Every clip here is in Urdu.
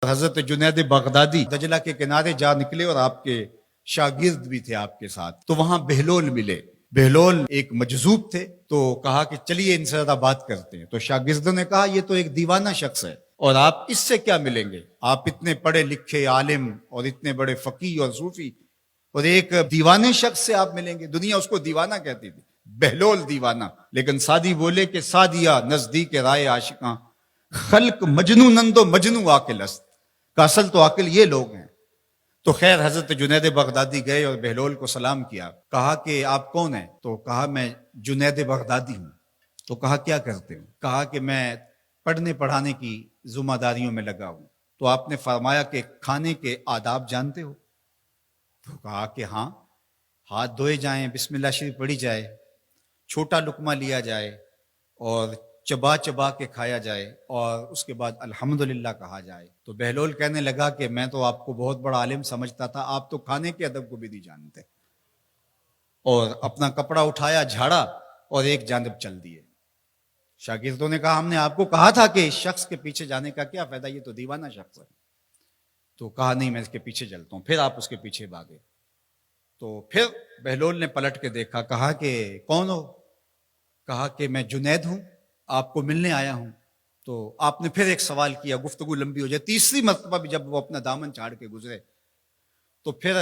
حضرت جنید بغدادی دجلہ کے کنارے جا نکلے اور آپ کے شاگرد بھی تھے آپ کے ساتھ، تو وہاں بہلول ملے۔ بہلول ایک مجذوب تھے، تو کہا کہ چلیے ان سے ذرا بات کرتے ہیں۔ تو شاگردوں نے کہا یہ تو ایک دیوانہ شخص ہے اور آپ اس سے کیا ملیں گے؟ آپ اتنے پڑھے لکھے عالم اور اتنے بڑے فقیہ اور صوفی، اور ایک دیوانے شخص سے آپ ملیں گے؟ دنیا اس کو دیوانہ کہتی تھی، بہلول دیوانہ۔ لیکن سادی بولے کہ سادیا نزدیک رائے عاشقاں، خلق مجنونند و مجنو عاقل است، کا اصل تو عاقل یہ لوگ ہیں۔ تو خیر حضرت جنید بغدادی گئے اور بہلول کو سلام کیا، کہا کہ آپ کون ہیں؟ تو کہا میں جنید بغدادی ہوں۔ تو کہا کیا کرتے ہو؟ کہا کہ میں پڑھنے پڑھانے کی ذمہ داریوں میں لگا ہوں۔ تو آپ نے فرمایا کہ کھانے کے آداب جانتے ہو؟ تو کہا کہ ہاں، ہاتھ دھوئے جائیں، بسم اللہ شریف پڑھی جائے، چھوٹا لقمہ لیا جائے اور چبا چبا کے کھایا جائے، اور اس کے بعد الحمدللہ کہا جائے۔ تو بہلول کہنے لگا کہ میں تو آپ کو بہت بڑا عالم سمجھتا تھا، آپ تو کھانے کے ادب کو بھی نہیں جانتے۔ اور اپنا کپڑا اٹھایا، جھاڑا اور ایک جانب چل دیے۔ شاگردوں نے کہا ہم نے آپ کو کہا تھا کہ اس شخص کے پیچھے جانے کا کیا فائدہ، یہ تو دیوانہ شخص ہے۔ تو کہا نہیں میں اس کے پیچھے چلتا ہوں۔ پھر آپ اس کے پیچھے بھاگے۔ تو پھر بہلول نے پلٹ کے دیکھا، کہا کہ کون ہو؟ کہا کہ میں جنید ہوں، آپ کو ملنے آیا ہوں۔ تو آپ نے پھر ایک سوال کیا، گفتگو لمبی ہو جائے۔ تیسری مرتبہ بھی جب وہ اپنا دامن چاڑ کے گزرے تو پھر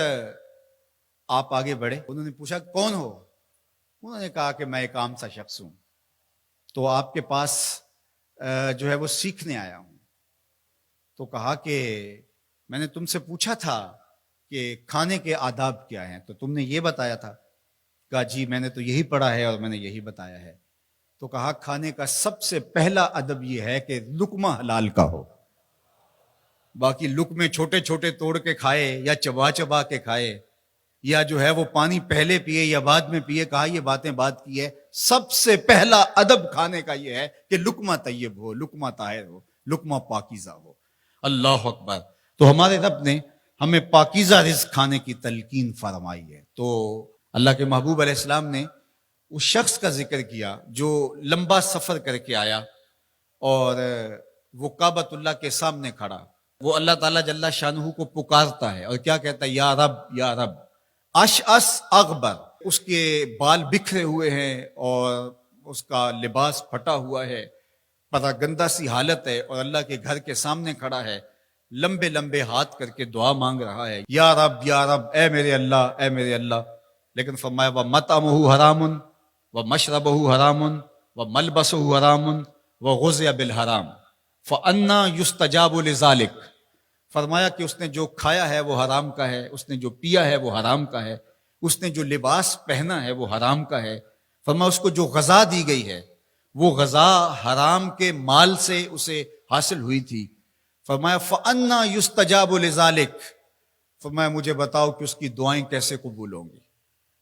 آپ آگے بڑھے۔ انہوں نے پوچھا کون ہو؟ انہوں نے کہا کہ میں ایک عام سا شخص ہوں، تو آپ کے پاس جو ہے وہ سیکھنے آیا ہوں۔ تو کہا کہ میں نے تم سے پوچھا تھا کہ کھانے کے آداب کیا ہیں، تو تم نے یہ بتایا تھا۔ کہا جی میں نے تو یہی پڑھا ہے اور میں نے یہی بتایا ہے۔ تو کہا کھانے کا سب سے پہلا ادب یہ ہے کہ لقمہ حلال کا ہو، باقی لقمے چھوٹے چھوٹے توڑ کے کھائے یا چبا چبا کے کھائے یا جو ہے وہ پانی پہلے پیے یا بعد میں پیے، کہا یہ باتیں بات کی ہے۔ سب سے پہلا ادب کھانے کا یہ ہے کہ لقمہ طیب ہو، لقمہ طاہر ہو، لقمہ پاکیزہ ہو۔ اللہ اکبر۔ تو ہمارے رب نے ہمیں پاکیزہ رزق کھانے کی تلقین فرمائی ہے۔ تو اللہ کے محبوب علیہ السلام نے اس شخص کا ذکر کیا جو لمبا سفر کر کے آیا اور وہ کعبۃ اللہ کے سامنے کھڑا، وہ اللہ تعالیٰ جل شانہ کو پکارتا ہے اور کیا کہتا ہے؟ یا رب یا رب۔ اشعث اغبر، اس کے بال بکھرے ہوئے ہیں اور اس کا لباس پھٹا ہوا ہے، پتہ گندہ سی حالت ہے، اور اللہ کے گھر کے سامنے کھڑا ہے، لمبے لمبے ہاتھ کر کے دعا مانگ رہا ہے، یا رب اے میرے اللہ اے میرے اللہ۔ لیکن فرمایا وَمَطْعَمُهُ حَرَامٌ وَمَشْرَبُهُ حَرَامٌ وَمَلْبَسُهُ حَرَامٌ وَغُذِّيَ بِالْحَرَامِ فَأَنَّىٰ يُسْتَجَابُ لِذَٰلِكَ۔ فرمایا کہ اس نے جو کھایا ہے وہ حرام کا ہے، اس نے جو پیا ہے وہ حرام کا ہے، اس نے جو لباس پہنا ہے وہ حرام کا ہے۔ فرمایا اس کو جو غذا دی گئی ہے وہ غذا حرام کے مال سے اسے حاصل ہوئی تھی۔ فرمایا فَأَنَّىٰ يُسْتَجَابُ لِذَٰلِكَ۔ فرمایا مجھے بتاؤ کہ اس کی دعائیں کیسے قبول ہوں گی؟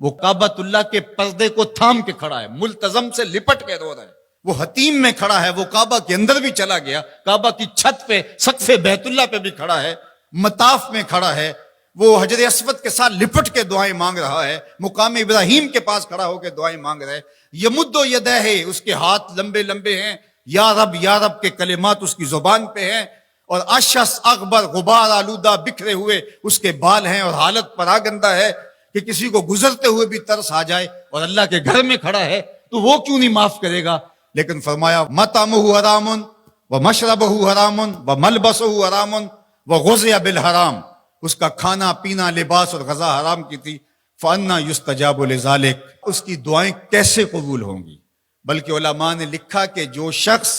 وہ کعبۃ اللہ کے پردے کو تھام کے کھڑا ہے، ملتزم سے لپٹ کے رو رہا ہے، وہ حتیم میں کھڑا ہے، وہ کعبہ کے اندر بھی چلا گیا، کعبہ کی چھت پہ سقف بیت اللہ پہ بھی کھڑا ہے، مطاف میں کھڑا ہے، وہ حجر اسود کے ساتھ لپٹ کے دعائیں مانگ رہا ہے، مقام ابراہیم کے پاس کھڑا ہو کے دعائیں مانگ رہا ہے۔ یمد و یدہ ہے، اس کے ہاتھ لمبے لمبے ہیں، یا رب کے کلمات اس کی زبان پہ ہیں، اور اشعث اغبر، غبار آلودہ بکھرے ہوئے اس کے بال ہیں، اور حالت پراگندہ ہے کہ کسی کو گزرتے ہوئے بھی ترس آ جائے، اور اللہ کے گھر میں کھڑا ہے تو وہ کیوں نہیں معاف کرے گا؟ لیکن فرمایا مطعمہ حرام ومشربہ حرام وملبسہ حرام وغذی بالحرام، اس کا کھانا پینا لباس اور غذا حرام کی تھی۔ فَأَنَّىٰ يُسْتَجَابُ لِذَٰلِكَ، اس کی دعائیں کیسے قبول ہوں گی؟ بلکہ علماء نے لکھا کہ جو شخص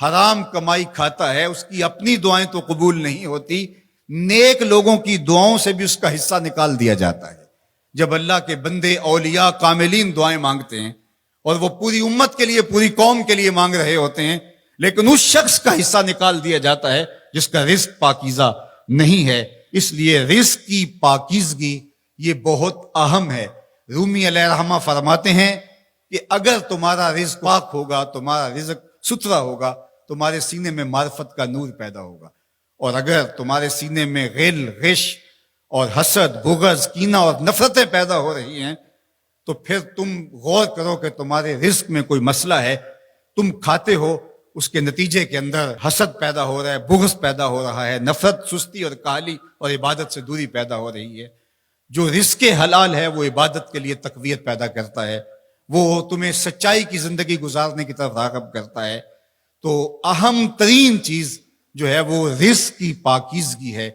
حرام کمائی کھاتا ہے اس کی اپنی دعائیں تو قبول نہیں ہوتی، نیک لوگوں کی دعاؤں سے بھی اس کا حصہ نکال دیا جاتا ہے۔ جب اللہ کے بندے اولیاء کاملین دعائیں مانگتے ہیں اور وہ پوری امت کے لیے پوری قوم کے لیے مانگ رہے ہوتے ہیں، لیکن اس شخص کا حصہ نکال دیا جاتا ہے جس کا رزق پاکیزہ نہیں ہے۔ اس لیے رزق کی پاکیزگی یہ بہت اہم ہے۔ رومی علیہ الرحمہ فرماتے ہیں کہ اگر تمہارا رزق پاک ہوگا، تمہارا رزق ستھرا ہوگا، تمہارے سینے میں معرفت کا نور پیدا ہوگا، اور اگر تمہارے سینے میں غل، غش اور حسد، بغض، کینہ اور نفرتیں پیدا ہو رہی ہیں تو پھر تم غور کرو کہ تمہارے رزق میں کوئی مسئلہ ہے۔ تم کھاتے ہو، اس کے نتیجے کے اندر حسد پیدا ہو رہا ہے، بغض پیدا ہو رہا ہے، نفرت، سستی اور کاہلی اور عبادت سے دوری پیدا ہو رہی ہے۔ جو رزق حلال ہے وہ عبادت کے لیے تقویت پیدا کرتا ہے، وہ تمہیں سچائی کی زندگی گزارنے کی طرف راغب کرتا ہے۔ تو اہم ترین چیز جو ہے وہ رزق کی پاکیزگی ہے،